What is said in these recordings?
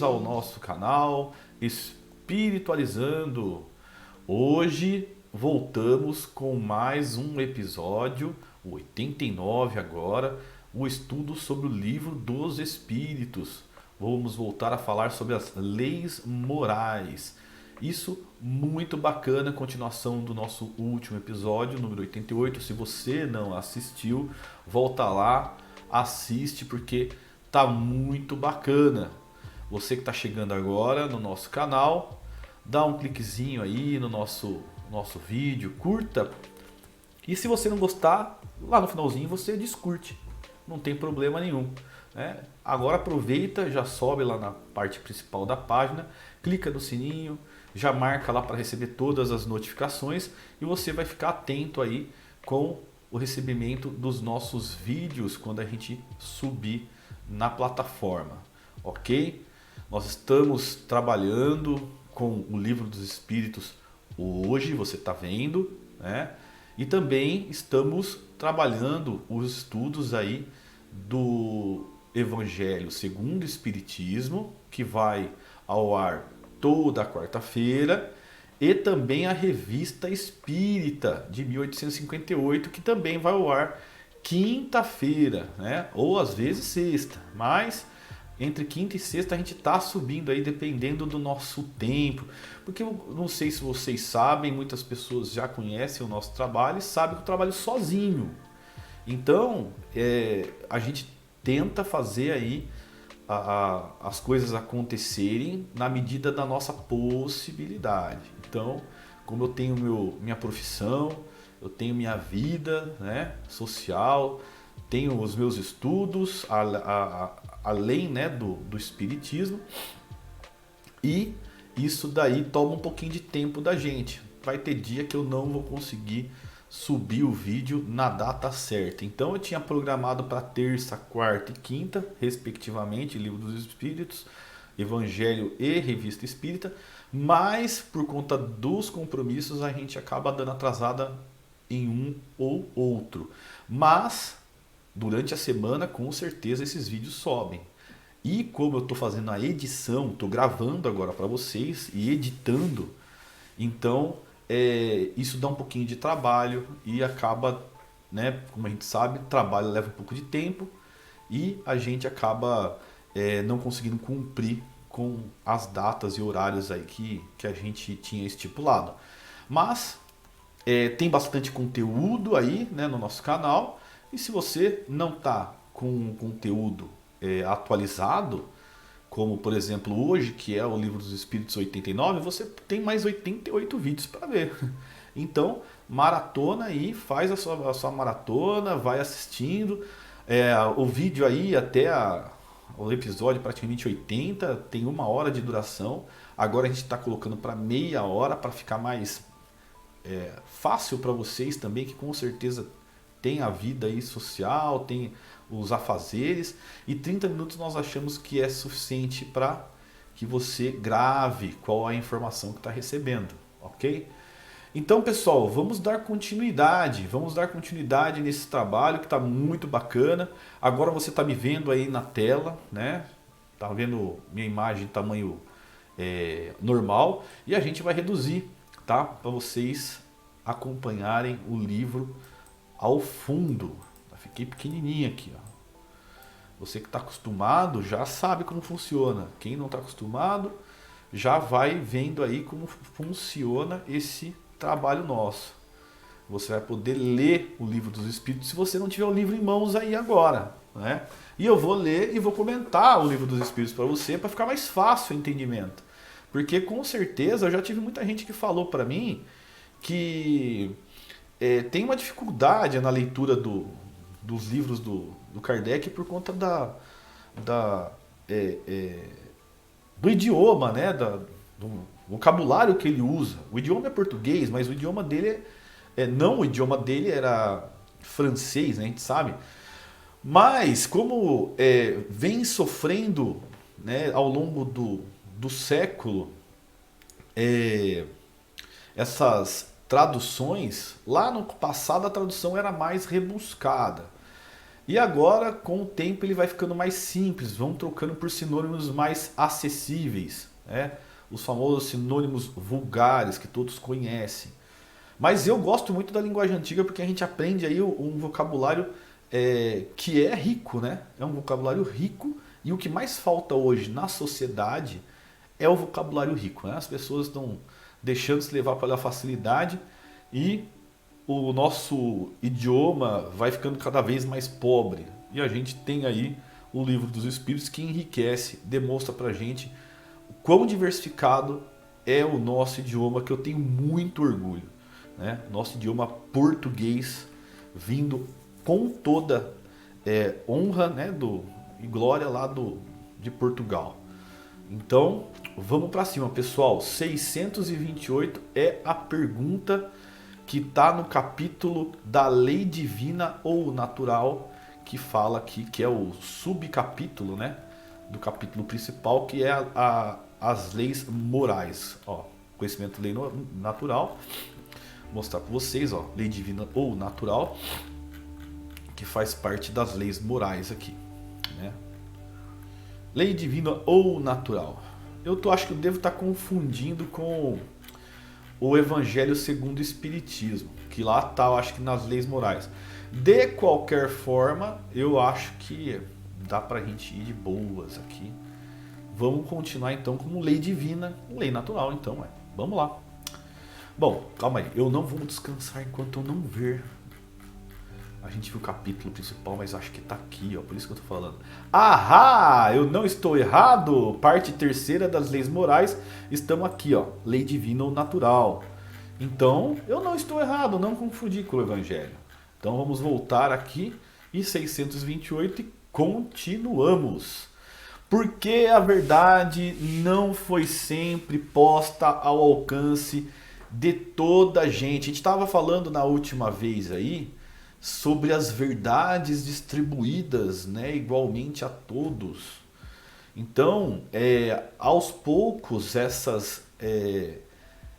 ao nosso canal Espiritualizando. Hoje voltamos com mais um episódio, o 89 agora, o estudo sobre o livro dos Espíritos. Vamos voltar a falar sobre as leis morais. Isso muito bacana, continuação do nosso último episódio, número 88. Se você não assistiu, volta lá, assiste porque tá muito bacana. Você que está chegando agora no nosso canal, dá um cliquezinho aí no nosso vídeo, curta. E se você não gostar, lá no finalzinho você descurte, não tem problema nenhum, né? Agora aproveita, já sobe lá na parte principal da página, clica no sininho, já marca lá para receber todas as notificações e você vai ficar atento aí com o recebimento dos nossos vídeos quando a gente subir na plataforma, ok? Nós estamos trabalhando com o Livro dos Espíritos hoje, você está vendo, né? E também estamos trabalhando os estudos aí do Evangelho segundo o Espiritismo, que vai ao ar toda quarta-feira, e também a Revista Espírita de 1858, que também vai ao ar quinta-feira, né? Ou às vezes sexta, mas entre quinta e sexta a gente está subindo aí dependendo do nosso tempo, porque eu não sei se vocês sabem, muitas pessoas já conhecem o nosso trabalho e sabem que eu trabalho sozinho. Então a gente tenta fazer aí as coisas acontecerem na medida da nossa possibilidade. Então, como eu tenho minha profissão, eu tenho minha vida, né, social, tenho os meus estudos, além, né, do espiritismo, e isso daí toma um pouquinho de tempo da gente. Vai ter dia que eu não vou conseguir subir o vídeo na data certa. Então eu tinha programado para terça, quarta e quinta, respectivamente, Livro dos Espíritos, Evangelho e Revista Espírita, mas por conta dos compromissos a gente acaba dando atrasada em um ou outro. Mas durante a semana com certeza esses vídeos sobem. E como eu estou fazendo a edição, estou gravando agora para vocês e editando, então isso dá um pouquinho de trabalho e acaba, né, como a gente sabe, trabalho leva um pouco de tempo e a gente acaba não conseguindo cumprir com as datas e horários aí que a gente tinha estipulado. Mas tem bastante conteúdo aí, né, no nosso canal, e se você não está com um conteúdo atualizado, como por exemplo hoje, que é o Livro dos Espíritos 89, você tem mais 88 vídeos para ver. Então, maratona aí, faz a sua maratona, vai assistindo. O vídeo aí até o episódio praticamente 80, tem 1 hora de duração. Agora a gente está colocando para meia hora para ficar mais fácil para vocês também, que com certeza tem a vida aí social, tem os afazeres, e 30 minutos nós achamos que é suficiente para que você grave qual a informação que está recebendo, ok? Então, pessoal, vamos dar continuidade nesse trabalho que está muito bacana. Agora você está me vendo aí na tela, né? Tá vendo minha imagem em tamanho normal, e a gente vai reduzir, tá? Para vocês acompanharem o livro ao fundo. Fiquei pequenininho aqui, ó. Você que está acostumado já sabe como funciona. Quem não está acostumado já vai vendo aí como funciona esse trabalho nosso. Você vai poder ler o Livro dos Espíritos se você não tiver o livro em mãos aí agora, né? E eu vou ler e vou comentar o Livro dos Espíritos para você, para ficar mais fácil o entendimento. Porque com certeza eu já tive muita gente que falou para mim que tem uma dificuldade na leitura dos livros do Kardec por conta do idioma, né? Do vocabulário que ele usa. O idioma é português, mas o idioma dele não, o idioma dele era francês, né? A gente sabe. Mas como vem sofrendo, né, ao longo do século essas traduções, lá no passado a tradução era mais rebuscada. E agora, com o tempo, ele vai ficando mais simples, vão trocando por sinônimos mais acessíveis, né? Os famosos sinônimos vulgares que todos conhecem. Mas eu gosto muito da linguagem antiga porque a gente aprende aí um vocabulário que é rico, né? É um vocabulário rico e o que mais falta hoje na sociedade é o vocabulário rico, né? As pessoas estão deixando se levar pela facilidade e o nosso idioma vai ficando cada vez mais pobre. E a gente tem aí o Livro dos Espíritos que enriquece, demonstra pra gente o quão diversificado é o nosso idioma, que eu tenho muito orgulho, né? Nosso idioma português vindo com toda honra, né, e glória lá de Portugal. Então, vamos para cima, pessoal. 628 é a pergunta que está no capítulo da lei divina ou natural, que fala aqui, que é o subcapítulo, né, do capítulo principal, que é as leis morais. Ó, conhecimento da lei natural. Vou mostrar para vocês, ó, lei divina ou natural, que faz parte das leis morais aqui, né? Lei divina ou natural. Acho que eu devo estar confundindo com o Evangelho segundo o Espiritismo, que lá está, eu acho que nas leis morais. De qualquer forma, eu acho que dá pra gente ir de boas aqui. Vamos continuar então com lei divina, lei natural então, vamos lá. Bom, calma aí, eu não vou descansar enquanto eu não ver. A gente viu o capítulo principal, mas acho que tá aqui, ó, por isso que eu tô falando. Ahá, eu não estou errado. Parte terceira das leis morais, estamos aqui, ó, lei divina ou natural. Então, eu não estou errado, não confundi com o Evangelho. Então vamos voltar aqui e 628 e continuamos. Porque a verdade não foi sempre posta ao alcance de toda a gente. A gente estava falando na última vez aí sobre as verdades distribuídas, né, igualmente a todos. Então, aos poucos,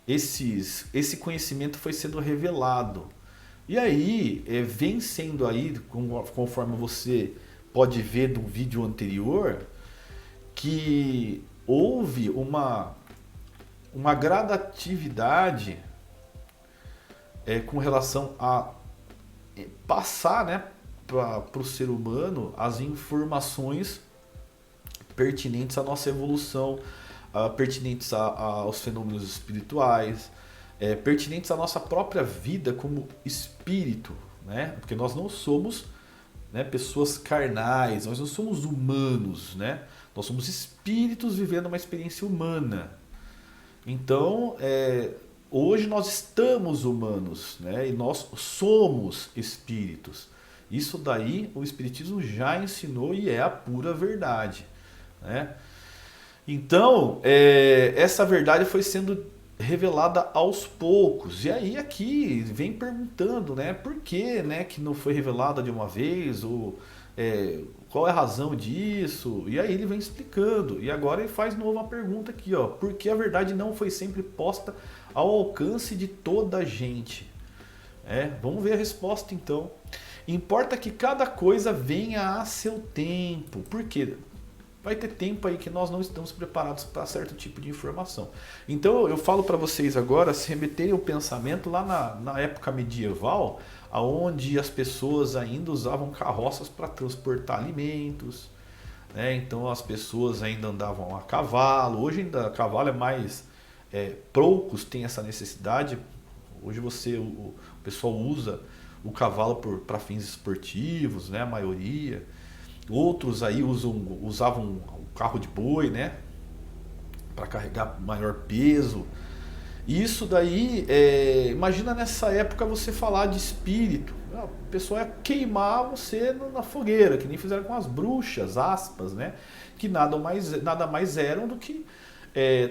esse conhecimento foi sendo revelado. E aí, vem sendo aí, conforme você pode ver do vídeo anterior, que houve uma gradatividade com relação a passar, né, para o ser humano as informações pertinentes à nossa evolução, pertinentes aos fenômenos espirituais, pertinentes à nossa própria vida como espírito, né? Porque nós não somos, né, pessoas carnais, nós não somos humanos, né? Nós somos espíritos vivendo uma experiência humana. Então, hoje nós estamos humanos, né? E nós somos espíritos. Isso daí o Espiritismo já ensinou e é a pura verdade, né? Então, essa verdade foi sendo revelada aos poucos. E aí aqui vem perguntando, né, por que, né, que não foi revelada de uma vez, ou qual é a razão disso? E aí ele vem explicando. E agora ele faz nova pergunta aqui, ó, por que a verdade não foi sempre posta ao alcance de toda a gente? Vamos ver a resposta então. Importa que cada coisa venha a seu tempo. Por quê? Vai ter tempo aí que nós não estamos preparados para certo tipo de informação. Então eu falo para vocês agora se remeterem o pensamento lá na época medieval, onde as pessoas ainda usavam carroças para transportar alimentos, né? Então as pessoas ainda andavam a cavalo. Hoje ainda a cavalo é mais... poucos têm essa necessidade. Hoje o pessoal usa o cavalo para fins esportivos, né? A maioria. Outros aí usavam o carro de boi, né, para carregar maior peso. Isso daí, imagina nessa época você falar de espírito. A pessoa ia queimar você na fogueira, que nem fizeram com as bruxas, aspas, né, que nada mais eram do que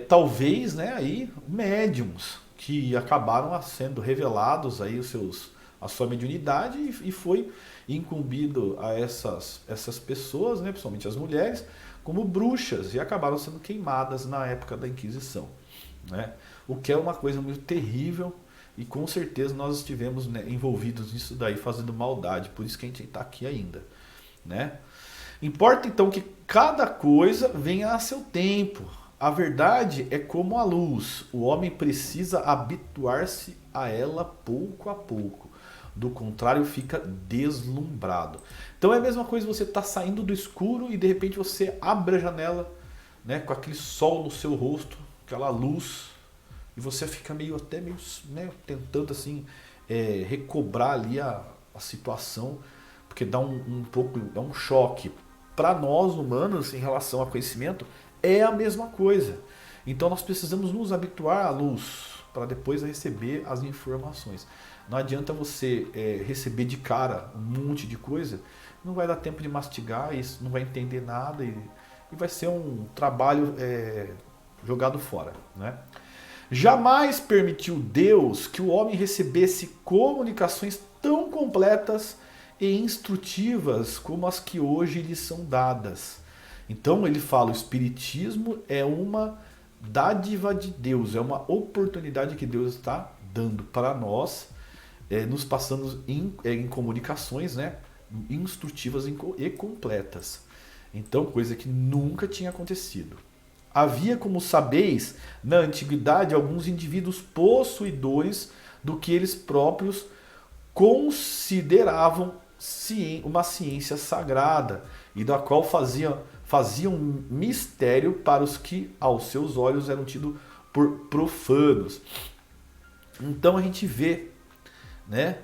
talvez, né, aí médiums que acabaram sendo revelados aí a sua mediunidade e foi incumbido a essas pessoas, né, principalmente as mulheres, como bruxas e acabaram sendo queimadas na época da Inquisição, né? O que é uma coisa muito terrível e com certeza nós estivemos, né, envolvidos nisso daí, fazendo maldade, por isso que a gente está aqui ainda. né? Importa então que cada coisa venha a seu tempo. A verdade é como a luz. O homem precisa habituar-se a ela pouco a pouco. Do contrário, fica deslumbrado. Então é a mesma coisa você estar saindo do escuro e de repente você abre a janela, né, com aquele sol no seu rosto, aquela luz, e você fica até meio, né, tentando assim recobrar ali a situação, porque dá um pouco, dá um choque. Para nós humanos, em relação ao conhecimento, é a mesma coisa. Então nós precisamos nos habituar à luz para depois receber as informações. Não adianta você receber de cara um monte de coisa, não vai dar tempo de mastigar, isso não vai entender nada e vai ser um trabalho jogado fora, né? Jamais permitiu Deus que o homem recebesse comunicações tão completas e instrutivas como as que hoje lhe são dadas. Então ele fala, o Espiritismo é uma dádiva de Deus, é uma oportunidade que Deus está dando para nós, nos passando em comunicações, né, instrutivas e completas. Então, coisa que nunca tinha acontecido. Havia, como sabeis, na antiguidade, alguns indivíduos possuidores do que eles próprios consideravam uma ciência sagrada e da qual faziam mistério para os que, aos seus olhos, eram tidos por profanos. Então a gente vê, né,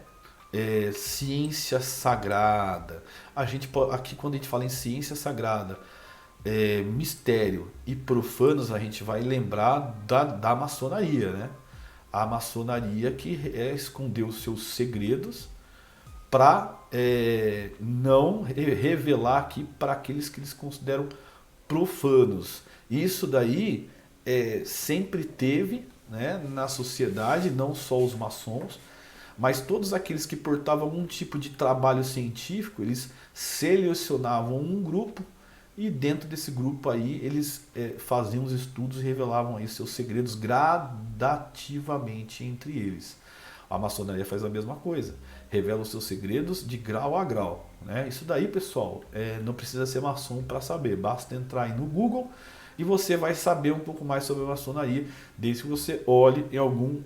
ciência sagrada. Aqui, quando a gente fala em ciência sagrada, mistério e profanos, a gente vai lembrar da maçonaria, né? A maçonaria que escondeu os seus segredos para não revelar aqui para aqueles que eles consideram profanos. Isso daí sempre teve, né, na sociedade, não só os maçons, mas todos aqueles que portavam algum tipo de trabalho científico, eles selecionavam um grupo e dentro desse grupo aí eles faziam os estudos e revelavam aí seus segredos gradativamente entre eles. A maçonaria faz a mesma coisa, revela os seus segredos de grau a grau, né? Isso daí, pessoal, não precisa ser maçom para saber, basta entrar aí no Google e você vai saber um pouco mais sobre a maçonaria, desde que você olhe em algum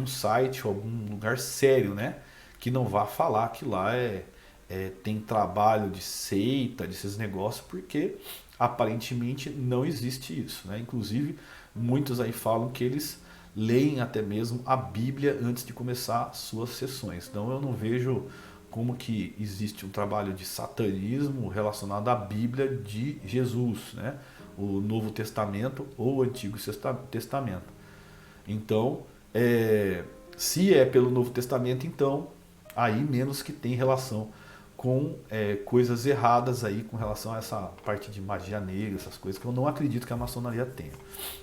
site ou algum lugar sério, né? Que não vá falar que lá tem trabalho de seita, desses negócios, porque aparentemente não existe isso, né? Inclusive, muitos aí falam que eles leem até mesmo a Bíblia antes de começar suas sessões. Então eu não vejo como que existe um trabalho de satanismo relacionado à Bíblia de Jesus, né? O Novo Testamento ou o Antigo Testamento. Então, se é pelo Novo Testamento, então aí menos que tem relação com coisas erradas aí com relação a essa parte de magia negra, essas coisas que eu não acredito que a maçonaria tenha,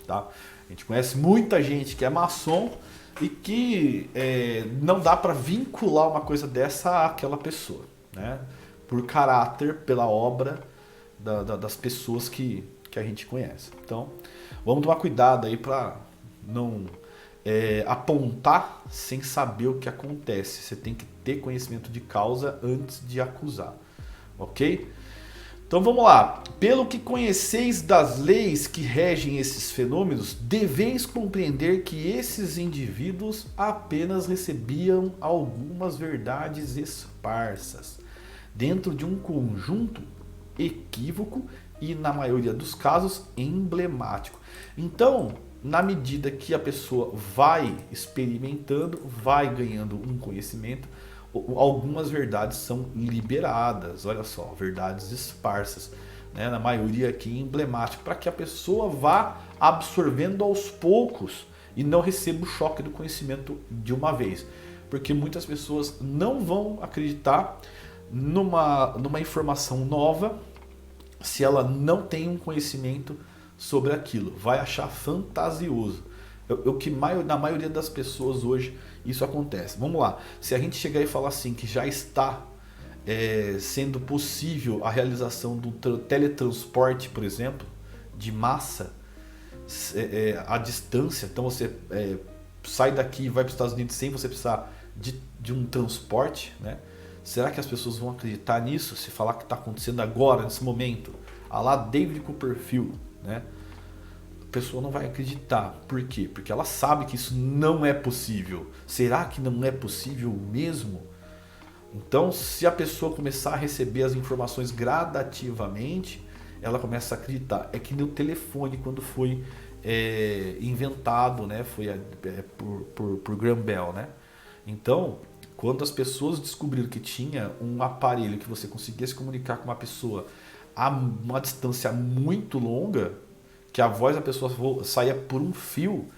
tá? A gente conhece muita gente que é maçom e que não dá para vincular uma coisa dessa àquela pessoa, né? Por caráter, pela obra das pessoas que a gente conhece. Então, vamos tomar cuidado aí para não apontar sem saber o que acontece. Você tem que ter conhecimento de causa antes de acusar, ok? Então vamos lá. Pelo que conheceis das leis que regem esses fenômenos, deveis compreender que esses indivíduos apenas recebiam algumas verdades esparsas dentro de um conjunto equívoco e, na maioria dos casos, emblemático. Então, na medida que a pessoa vai experimentando, vai ganhando um conhecimento, algumas verdades são liberadas, olha só, verdades esparsas, né? Na maioria aqui emblemático, para que a pessoa vá absorvendo aos poucos e não receba o choque do conhecimento de uma vez. Porque muitas pessoas não vão acreditar numa informação nova se ela não tem um conhecimento sobre aquilo, vai achar fantasioso. Na maioria das pessoas hoje isso acontece. Vamos lá, se a gente chegar e falar assim que já está sendo possível a realização do teletransporte, por exemplo, de massa à distância, então você sai daqui e vai para os Estados Unidos sem você precisar de um transporte, né? Será que as pessoas vão acreditar nisso se falar que está acontecendo agora, nesse momento? A lá David Copperfield, né? A pessoa não vai acreditar. Por quê? Porque ela sabe que isso não é possível. Será que não é possível mesmo? Então, se a pessoa começar a receber as informações gradativamente, ela começa a acreditar. É que nem o telefone, quando foi inventado, né? Foi por Graham Bell, né? Então, quando as pessoas descobriram que tinha um aparelho que você conseguia se comunicar com uma pessoa a uma distância muito longa, que a voz da pessoa saía por um fio,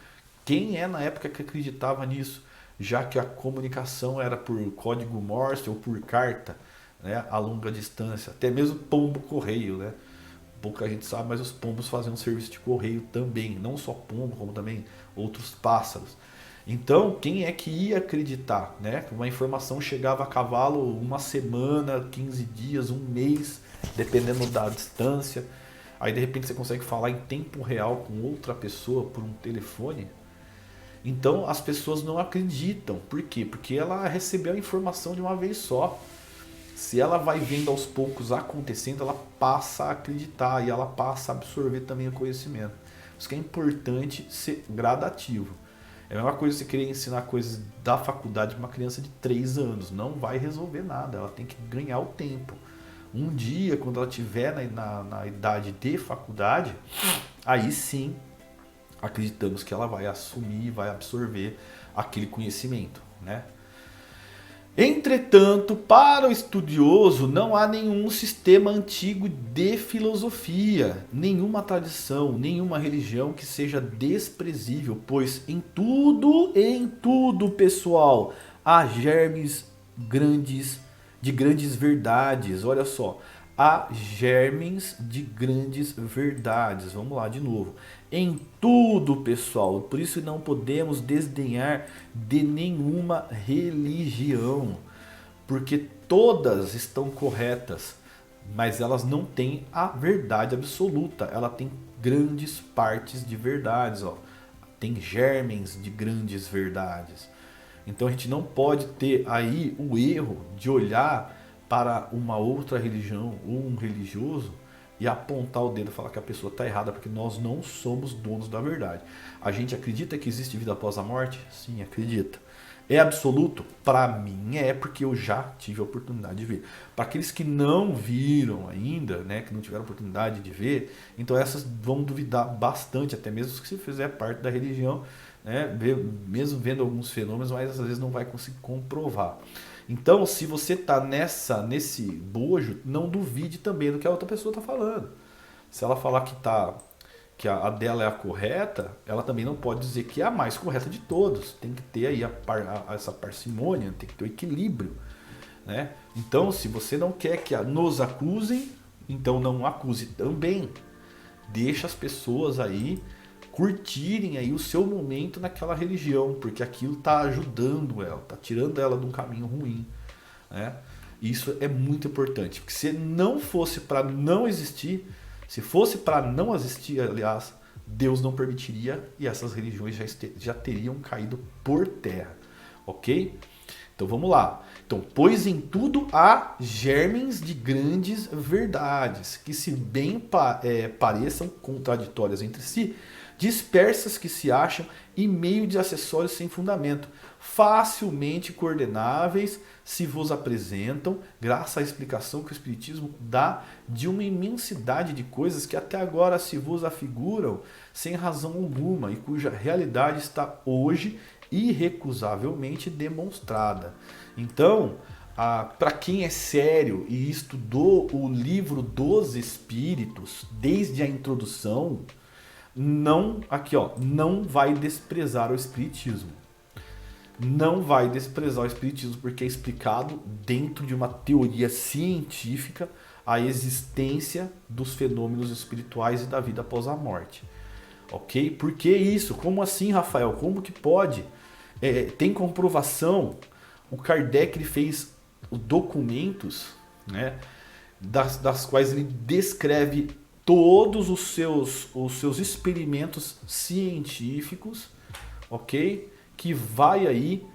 quem é na época que acreditava nisso? Já que a comunicação era por código Morse ou por carta, né, a longa distância, até mesmo pombo correio, né? Pouca gente sabe, mas os pombos faziam serviço de correio também, não só pombo, como também outros pássaros. Então, quem é que ia acreditar, né? Que uma informação chegava a cavalo uma semana, 15 dias, um mês, dependendo da distância. Aí de repente você consegue falar em tempo real com outra pessoa por um telefone. Então as pessoas não acreditam. Por quê? Porque ela recebeu a informação de uma vez só. Se ela vai vendo aos poucos acontecendo, ela passa a acreditar e ela passa a absorver também o conhecimento. Por isso que é importante ser gradativo. É a mesma coisa você querer ensinar coisas da faculdade para uma criança de 3 anos. Não vai resolver nada, ela tem que ganhar o tempo. Um dia, quando ela estiver na idade de faculdade, aí sim acreditamos que ela vai assumir, vai absorver aquele conhecimento, né? Entretanto, para o estudioso, não há nenhum sistema antigo de filosofia, nenhuma tradição, nenhuma religião que seja desprezível, pois em tudo, pessoal, há germes de grandes verdades. Olha só, há germes de grandes verdades. Vamos lá de novo. Em tudo, pessoal. Por isso não podemos desdenhar de nenhuma religião, porque todas estão corretas, mas elas não têm a verdade absoluta. Ela tem grandes partes de verdades, ó. Tem germes de grandes verdades. Então a gente não pode ter aí o erro de olhar para uma outra religião ou um religioso e apontar o dedo e falar que a pessoa está errada, porque nós não somos donos da verdade. A gente acredita que existe vida após a morte? Sim, acredita. É absoluto? Para mim é, porque eu já tive a oportunidade de ver. Para aqueles que não viram ainda, né, que não tiveram a oportunidade de ver, então essas vão duvidar bastante, até mesmo se fizer parte da religião, né, mesmo vendo alguns fenômenos, mas às vezes não vai conseguir comprovar. Então, se você está nesse bojo, não duvide também do que a outra pessoa está falando. Se ela falar que a dela é a correta, ela também não pode dizer que é a mais correta de todos. Tem que ter aí essa parcimônia, tem que ter o equilíbrio, né? Então, se você não quer que nos acusem, então não acuse também. Deixa as pessoas aí curtirem aí o seu momento naquela religião, porque aquilo está ajudando ela, está tirando ela de um caminho ruim, né? Isso é muito importante, porque se não fosse para não existir, se fosse para não existir, aliás, Deus não permitiria e essas religiões já teriam caído por terra, ok? Então vamos lá. Então, pois em tudo há germes de grandes verdades, que se bem pareçam contraditórias entre si, dispersas que se acham em meio de acessórios sem fundamento, facilmente coordenáveis se vos apresentam, graças à explicação que o Espiritismo dá de uma imensidade de coisas que até agora se vos afiguram sem razão alguma e cuja realidade está hoje irrecusavelmente demonstrada. Então, para quem é sério e estudou o livro dos Espíritos desde a introdução, não vai desprezar o Espiritismo. Não vai desprezar o Espiritismo porque é explicado dentro de uma teoria científica a existência dos fenômenos espirituais e da vida após a morte. Ok? Por que isso? Como assim, Rafael? Como que pode? Tem comprovação. O Kardec ele fez documentos, né, das quais ele descreve todos os seus experimentos científicos, ok? Que vai aí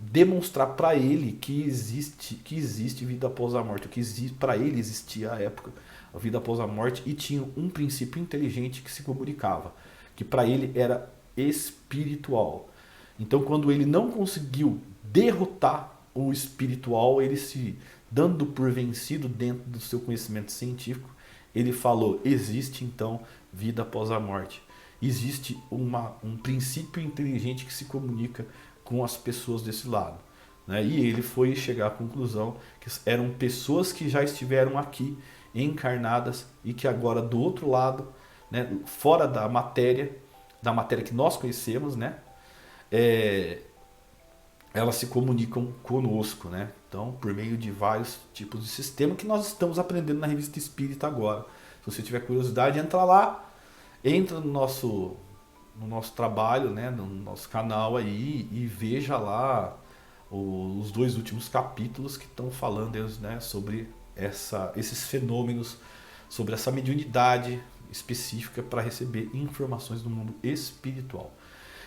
demonstrar para ele que existe vida após a morte, que para ele existia a época, a vida após a morte, e tinha um princípio inteligente que se comunicava, que para ele era espiritual. Então, quando ele não conseguiu derrotar o espiritual, ele se dando por vencido dentro do seu conhecimento científico, ele falou: existe então vida após a morte. Existe um princípio inteligente que se comunica com as pessoas desse lado. Né? E ele foi chegar à conclusão que eram pessoas que já estiveram aqui, encarnadas, e que agora do outro lado, né, fora da matéria que nós conhecemos, né, elas se comunicam conosco, né? Então, por meio de vários tipos de sistema que nós estamos aprendendo na Revista Espírita agora. Se você tiver curiosidade, entra lá, entra no nosso trabalho, né, no nosso canal aí, e veja lá os 2 últimos capítulos que estão falando, né, sobre esses fenômenos, sobre essa mediunidade específica para receber informações do mundo espiritual.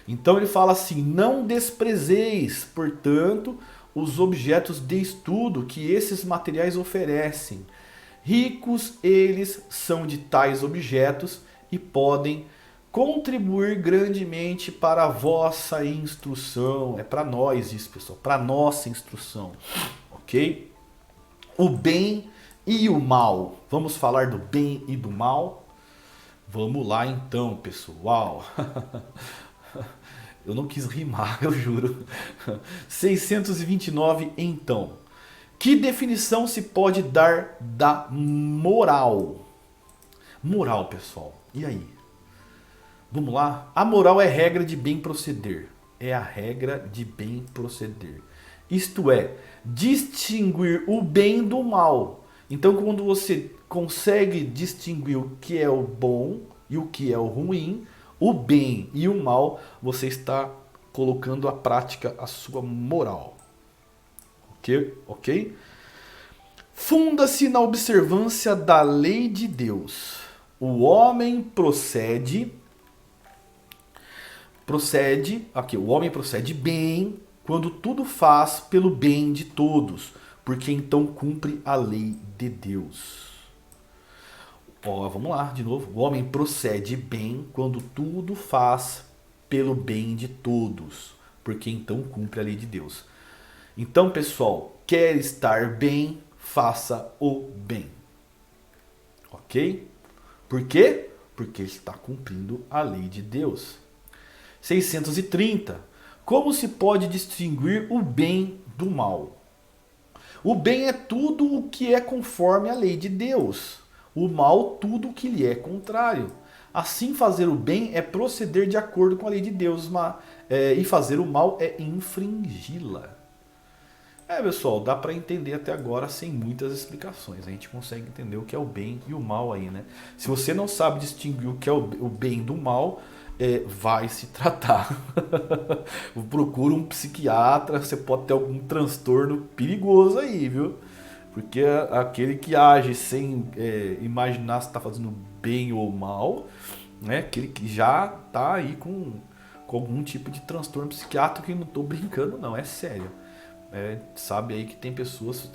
Então ele fala assim: não desprezeis, portanto, os objetos de estudo que esses materiais oferecem. Ricos eles são de tais objetos e podem contribuir grandemente para a vossa instrução. É para nós isso, pessoal, para nossa instrução, ok? O bem e o mal. Vamos falar do bem e do mal? Vamos lá então, pessoal. Eu não quis rimar, eu juro. 629, então. Que definição se pode dar da moral? Moral, pessoal. E aí? Vamos lá? A moral é regra de bem proceder. É a regra de bem proceder. Isto é, distinguir o bem do mal. Então, quando você consegue distinguir o que é o bom e o que é o ruim, o bem e o mal, você está colocando à prática a sua moral. Ok? Funda-se na observância da lei de Deus. O homem procede bem quando tudo faz pelo bem de todos, porque então cumpre a lei de Deus. Vamos lá, de novo. O homem procede bem quando tudo faz pelo bem de todos, porque então cumpre a lei de Deus. Então, pessoal, quer estar bem, faça o bem. Ok? Por quê? Porque está cumprindo a lei de Deus. 630. Como se pode distinguir o bem do mal? O bem é tudo o que é conforme a lei de Deus. O mal, tudo o que lhe é contrário. Assim, fazer o bem é proceder de acordo com a lei de Deus, e fazer o mal é infringi-la. Pessoal, dá para entender até agora sem muitas explicações. A gente consegue entender o que é o bem e o mal aí, né? Se você não sabe distinguir o que é o bem do mal, vai se tratar. Procura um psiquiatra, você pode ter algum transtorno perigoso aí, viu? Porque aquele que age sem imaginar se está fazendo bem ou mal, né? Aquele que já está aí com algum tipo de transtorno psiquiátrico, que não estou brincando não, é sério. Sabe aí que tem pessoas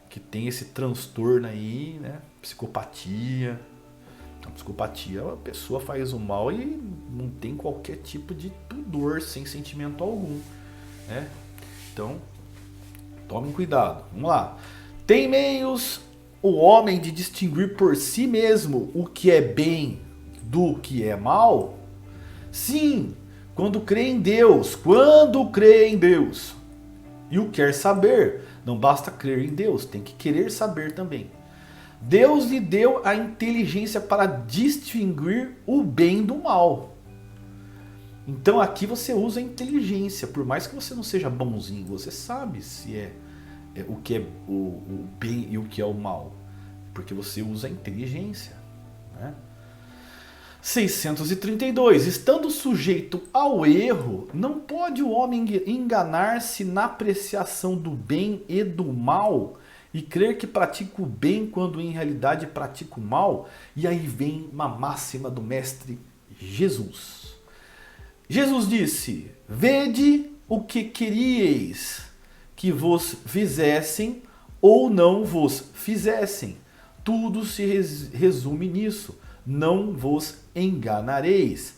que tem esse transtorno aí, né? Psicopatia. A psicopatia, a pessoa faz o mal e não tem qualquer tipo de pudor, sem sentimento algum, né? Então, tomem cuidado. Vamos lá. Tem meios o homem de distinguir por si mesmo o que é bem do que é mal? Sim, quando crê em Deus. Quando crê em Deus. E o quer saber. Não basta crer em Deus, tem que querer saber também. Deus lhe deu a inteligência para distinguir o bem do mal. Então aqui você usa a inteligência. Por mais que você não seja bonzinho, você sabe se é o que é o bem e o que é o mal. Porque você usa a inteligência, né? 632. Estando sujeito ao erro, não pode o homem enganar-se na apreciação do bem e do mal e crer que pratica o bem quando em realidade pratica o mal? E aí vem uma máxima do mestre Jesus. Jesus disse: vede o que queríeis que vos fizessem ou não vos fizessem. Tudo se resume nisso. Não vos enganareis.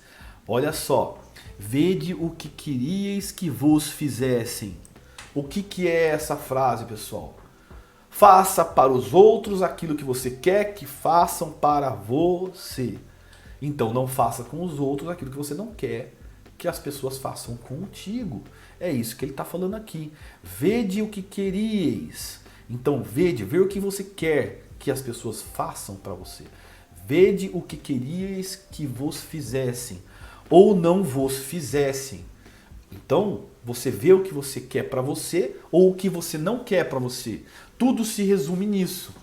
Olha só. Vede o que queríeis que vos fizessem. O que é essa frase, pessoal? Faça para os outros aquilo que você quer que façam para você. Então não faça com os outros aquilo que você não quer que as pessoas façam contigo. É isso que ele está falando aqui. Vede o que queríeis. Então vede, vê o que você quer que as pessoas façam para você. Vede o que queríeis que vos fizessem ou não vos fizessem. Então, você vê o que você quer para você ou o que você não quer para você. Tudo se resume nisso.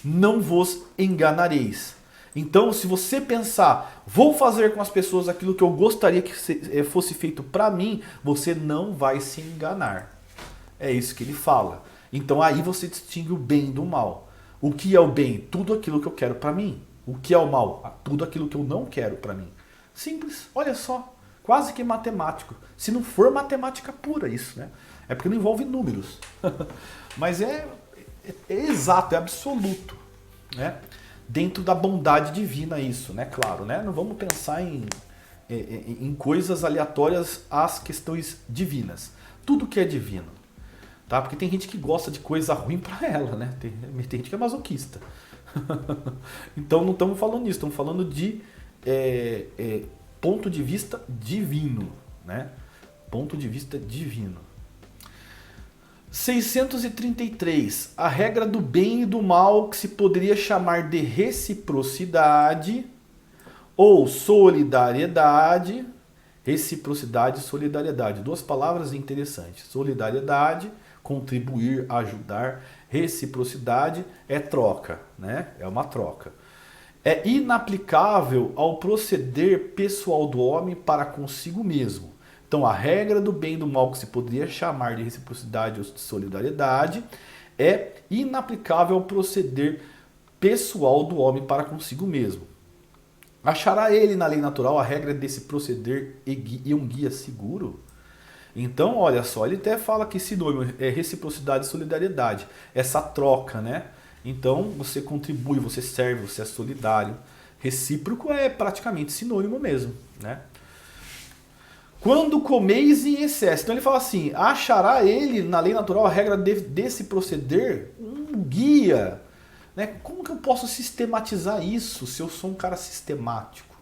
Não vos enganareis. Então, se você pensar, vou fazer com as pessoas aquilo que eu gostaria que fosse feito para mim, você não vai se enganar. É isso que ele fala. Então, aí você distingue o bem do mal. O que é o bem? Tudo aquilo que eu quero para mim. O que é o mal? Tudo aquilo que eu não quero para mim. Simples, olha só. Quase que matemático. Se não for matemática pura isso, né? É porque não envolve números. Mas é exato, é absoluto, né? Dentro da bondade divina isso, né? Claro, né? Não vamos pensar em coisas aleatórias às questões divinas. Tudo que é divino, tá? Porque tem gente que gosta de coisa ruim para ela, né? Tem gente que é masoquista. Então não estamos falando nisso, estamos falando de ponto de vista divino, né? Ponto de vista divino. 633. A regra do bem e do mal, que se poderia chamar de reciprocidade ou solidariedade. Reciprocidade e solidariedade. Duas palavras interessantes. Solidariedade, contribuir, ajudar. Reciprocidade é troca, né? É uma troca. É inaplicável ao proceder pessoal do homem para consigo mesmo. Então, a regra do bem e do mal, que se poderia chamar de reciprocidade ou de solidariedade, é inaplicável ao proceder pessoal do homem para consigo mesmo. Achará ele na lei natural a regra desse proceder e um guia seguro? Então, olha só, ele até fala que sinônimo é reciprocidade e solidariedade. Essa troca, né? Então, você contribui, você serve, você é solidário. Recíproco é praticamente sinônimo mesmo, né? Quando comeis em excesso. Então ele fala assim, achará ele na lei natural a regra desse proceder um guia. Né? Como que eu posso sistematizar isso se eu sou um cara sistemático?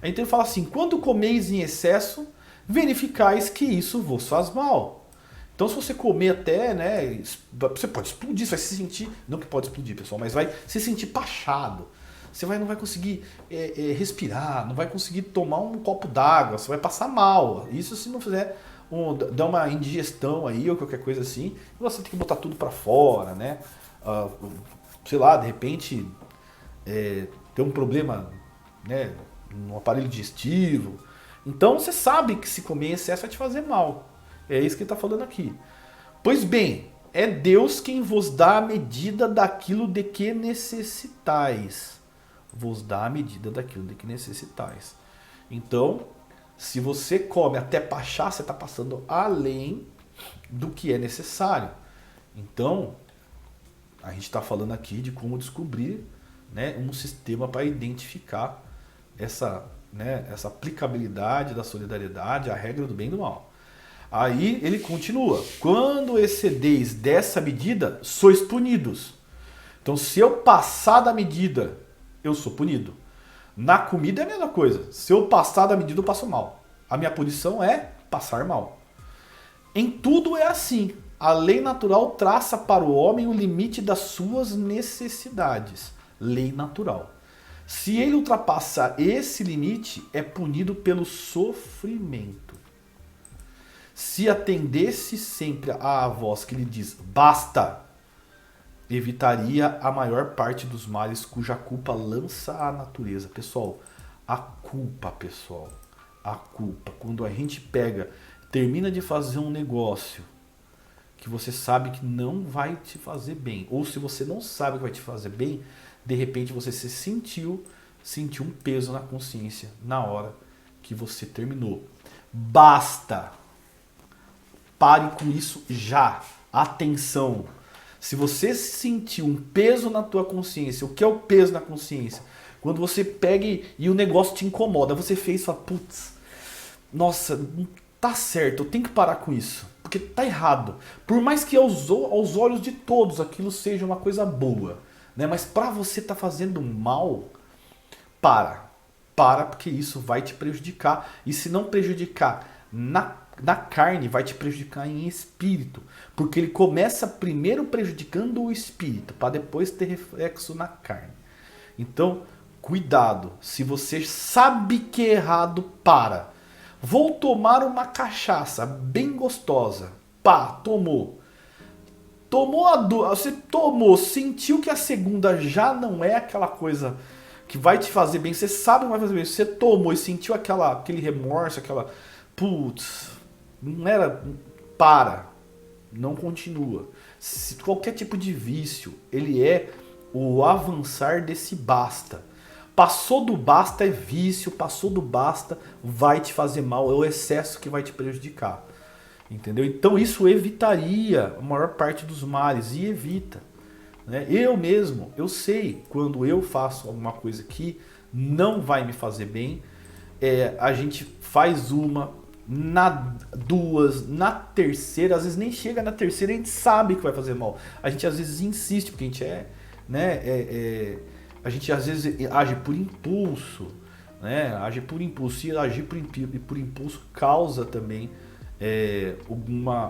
Então ele fala assim, quando comeis em excesso, verificais que isso vos faz mal. Então se você comer até, né, você pode explodir, você vai se sentir, não que pode explodir pessoal, mas vai se sentir pachado. Você não vai conseguir respirar, não vai conseguir tomar um copo d'água, você vai passar mal. Isso se não fizer, dar uma indigestão aí ou qualquer coisa assim, você tem que botar tudo para fora, né? Sei lá, de repente ter um problema, né, no aparelho digestivo. Então você sabe que se comer em excesso vai te fazer mal. É isso que ele está falando aqui. Pois bem, é Deus quem vos dá a medida daquilo de que necessitais. Vos dá a medida daquilo de que necessitais. Então, se você come até pachar, você está passando além do que é necessário. Então, a gente está falando aqui de como descobrir, né, um sistema para identificar essa aplicabilidade da solidariedade, a regra do bem e do mal. Aí ele continua, quando excedeis dessa medida, sois punidos. Então, se eu passar da medida, eu sou punido. Na comida é a mesma coisa. Se eu passar da medida, eu passo mal. A minha punição é passar mal. Em tudo é assim. A lei natural traça para o homem o limite das suas necessidades. Lei natural. Se ele ultrapassa esse limite, é punido pelo sofrimento. Se atendesse sempre à voz que lhe diz, basta, evitaria a maior parte dos males cuja culpa lança a natureza. Pessoal, a culpa, quando a gente termina de fazer um negócio que você sabe que não vai te fazer bem, ou se você não sabe que vai te fazer bem, de repente você sentiu um peso na consciência na hora que você terminou. Basta! pare com isso já. Atenção. Se você sentir um peso na tua consciência, o que é o peso na consciência? Quando você pega e o negócio te incomoda, você fez e fala, putz, nossa, não tá certo, eu tenho que parar com isso, porque tá errado. Por mais que aos olhos de todos aquilo seja uma coisa boa, né? Mas para você tá fazendo mal, para, porque isso vai te prejudicar. E se não prejudicar na carne, vai te prejudicar em espírito. Porque ele começa primeiro prejudicando o espírito, para depois ter reflexo na carne. Então, cuidado. Se você sabe que é errado, para. Vou tomar uma cachaça bem gostosa. Pá, tomou. Você tomou, sentiu que a segunda já não é aquela coisa que vai te fazer bem, você sabe que vai fazer bem, você tomou e sentiu aquele remorso, aquela, putz, não era, para, não continua. Qualquer tipo de vício, ele é o avançar desse basta. Passou do basta é vício, passou do basta vai te fazer mal, é o excesso que vai te prejudicar. Entendeu? Então isso evitaria a maior parte dos males, e evita. Né? Eu mesmo, eu sei quando eu faço alguma coisa que não vai me fazer bem, a gente faz duas, na terceira, às vezes nem chega na terceira, a gente sabe que vai fazer mal. A gente às vezes insiste, porque a gente a gente às vezes age por impulso, né? Age por impulso, e agir por impulso causa também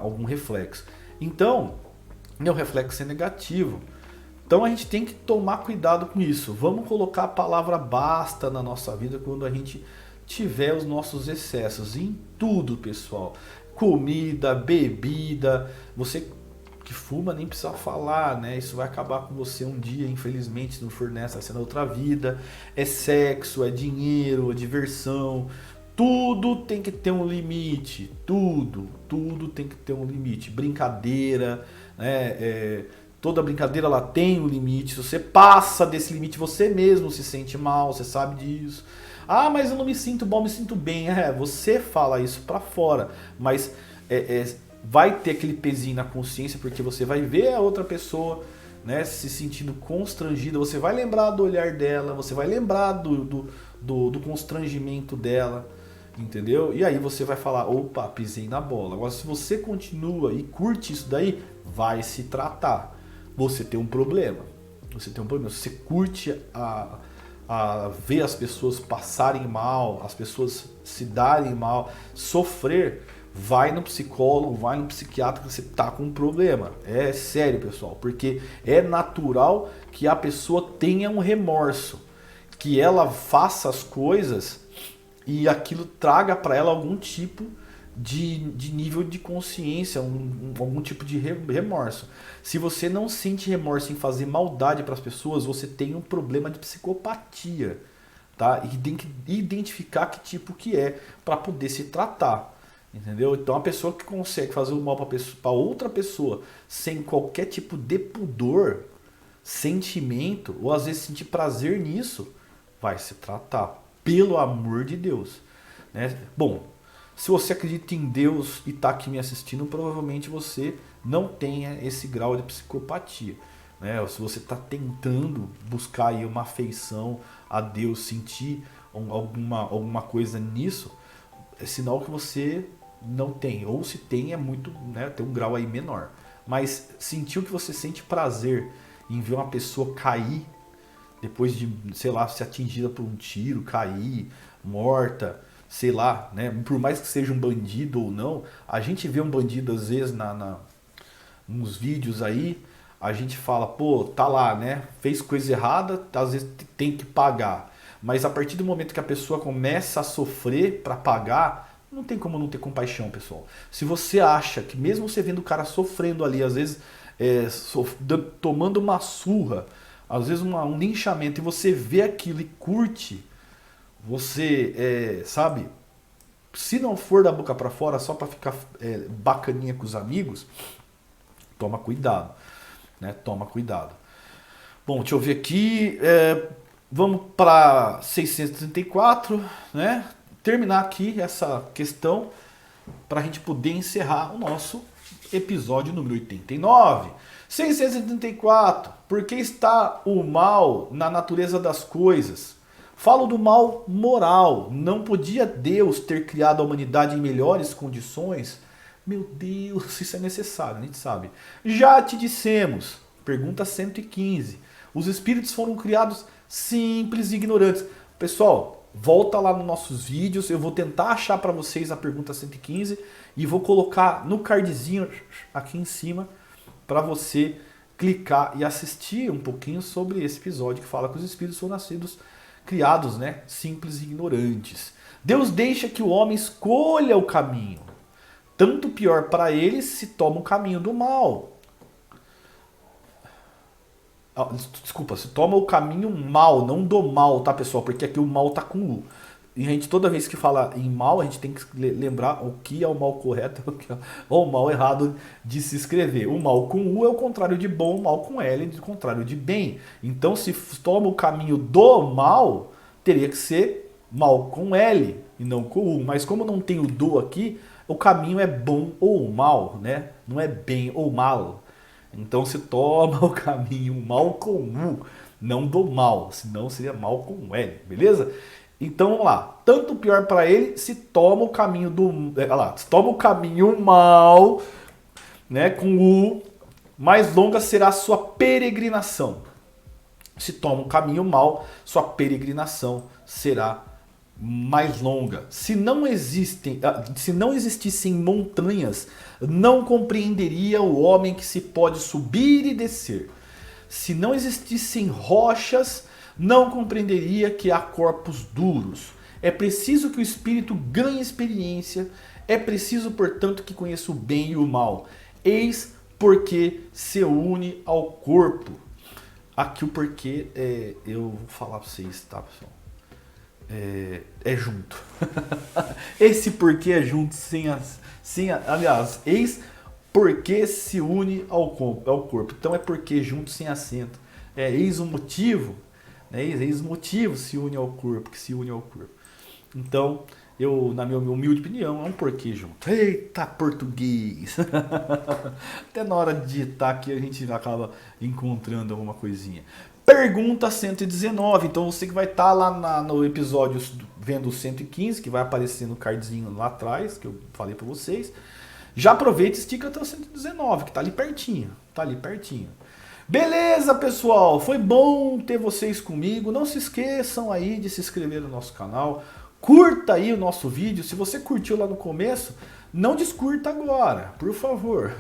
algum reflexo. Então, o reflexo é negativo. Então a gente tem que tomar cuidado com isso. Vamos colocar a palavra basta na nossa vida quando a gente tiver os nossos excessos. Em tudo, pessoal. Comida, bebida. Você que fuma nem precisa falar, né? Isso vai acabar com você um dia, infelizmente, se não for nessa, vai ser na outra vida. É sexo, é dinheiro, é diversão. Tudo tem que ter um limite. Tudo tem que ter um limite. Brincadeira, né? Toda brincadeira ela tem um limite. Se você passa desse limite, você mesmo se sente mal, você sabe disso. Ah, mas eu não me sinto bom, me sinto bem. Você fala isso pra fora, mas vai ter aquele pezinho na consciência, porque você vai ver a outra pessoa, né, se sentindo constrangida, você vai lembrar do olhar dela, você vai lembrar do constrangimento dela, entendeu? E aí você vai falar, opa, pisei na bola. Agora, se você continua e curte isso daí, vai se tratar. Você tem um problema. Se você curte a ver as pessoas passarem mal, as pessoas se darem mal, sofrer, vai no psicólogo, vai no psiquiatra, que você tá com um problema. É sério, pessoal, porque é natural que a pessoa tenha um remorso, que ela faça as coisas e aquilo traga para ela algum tipo de nível de consciência, algum tipo de remorso. Se você não sente remorso em fazer maldade para as pessoas, você tem um problema de psicopatia, tá? E tem que identificar que tipo que é para poder se tratar, entendeu? Então a pessoa que consegue fazer o mal para outra pessoa sem qualquer tipo de pudor, sentimento, ou às vezes sentir prazer nisso, vai se tratar, pelo amor de Deus, né? Bom, se você acredita em Deus e está aqui me assistindo, provavelmente você não tenha esse grau de psicopatia, né? Ou se você está tentando buscar aí uma afeição a Deus, sentir alguma coisa nisso, é sinal que você não tem. Ou se tem, é muito, né, tem um grau aí menor. Mas sentiu que você sente prazer em ver uma pessoa cair, depois de, sei lá, ser atingida por um tiro, cair, morta, sei lá, né? Por mais que seja um bandido ou não, a gente vê um bandido às vezes nos vídeos aí, a gente fala, pô, tá lá, né? Fez coisa errada, às vezes tem que pagar. Mas a partir do momento que a pessoa começa a sofrer para pagar, não tem como não ter compaixão, pessoal. Se você acha que mesmo você vendo o cara sofrendo ali, às vezes tomando uma surra, às vezes um linchamento, e você vê aquilo e curte, você, sabe, se não for da boca para fora, só para ficar bacaninha com os amigos, toma cuidado, né? Toma cuidado. Bom, deixa eu ver aqui, vamos para 634, né? Terminar aqui essa questão para a gente poder encerrar o nosso episódio número 89. 674. Por que está o mal na natureza das coisas? Falo do mal moral. Não podia Deus ter criado a humanidade em melhores condições? Meu Deus, isso é necessário, a gente sabe. Já te dissemos, pergunta 115. Os espíritos foram criados simples e ignorantes. Pessoal, volta lá nos nossos vídeos, eu vou tentar achar para vocês a pergunta 115 e vou colocar no cardzinho aqui em cima para você clicar e assistir um pouquinho sobre esse episódio que fala que os espíritos foram criados, né, simples e ignorantes. Deus deixa que o homem escolha o caminho. Tanto pior para ele se toma o caminho do mal. Desculpa, se toma o caminho mal, não do mal, tá, pessoal? Porque aqui o mal tá com U. E a gente, toda vez que fala em mal, a gente tem que lembrar o que é o mal correto ou o mal errado de se escrever. O mal com U é o contrário de bom, o mal com L é o contrário de bem. Então, se toma o caminho do mal, teria que ser mal com L e não com U. Mas como não tem o do aqui, o caminho é bom ou mal, né? Não é bem ou mal. Então se toma o caminho mal com U, não do mal, senão seria mal com L, beleza? Então vamos lá, tanto pior para ele se toma o caminho se toma o caminho mal, né, com U, mais longa será a sua peregrinação. Se toma o caminho mal, sua peregrinação será mais longa. Se não existissem montanhas, não compreenderia o homem que se pode subir e descer. Se não existissem rochas, não compreenderia que há corpos duros. É preciso que o espírito ganhe experiência. É preciso, portanto, que conheça o bem e o mal. Eis porque se une ao corpo. Aqui o porquê eu vou falar para vocês, tá, pessoal? É junto. Esse porquê é junto aliás, eis porque se une ao corpo. Então é porque junto sem acento. Eis o motivo, né? Eis o motivo se une ao corpo, que se une ao corpo. Então, na minha humilde opinião, é um porquê junto. Eita, português! Até na hora de digitar aqui a gente acaba encontrando alguma coisinha. Pergunta 119, então você que vai estar lá no episódio vendo o 115, que vai aparecer no cardzinho lá atrás, que eu falei para vocês, já aproveita e estica até o 119, que tá ali pertinho, Beleza, pessoal, foi bom ter vocês comigo, não se esqueçam aí de se inscrever no nosso canal, curta aí o nosso vídeo, se você curtiu lá no começo, não descurta agora, por favor.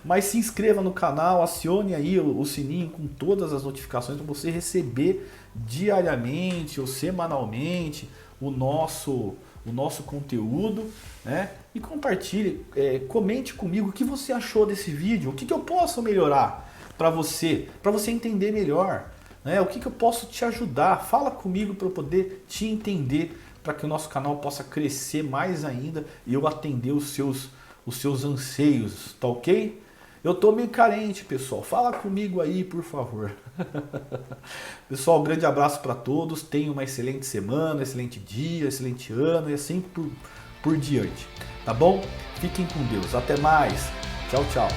Mas se inscreva no canal, acione aí o sininho com todas as notificações para você receber diariamente ou semanalmente o nosso conteúdo, né? E compartilhe, comente comigo o que você achou desse vídeo, o que eu posso melhorar para você entender melhor, né? O que eu posso te ajudar, fala comigo para eu poder te entender, para que o nosso canal possa crescer mais ainda e eu atender os seus anseios, tá ok? Eu tô meio carente, pessoal. Fala comigo aí, por favor. Pessoal, um grande abraço para todos. Tenham uma excelente semana, excelente dia, excelente ano e assim por diante. Tá bom? Fiquem com Deus. Até mais. Tchau, tchau.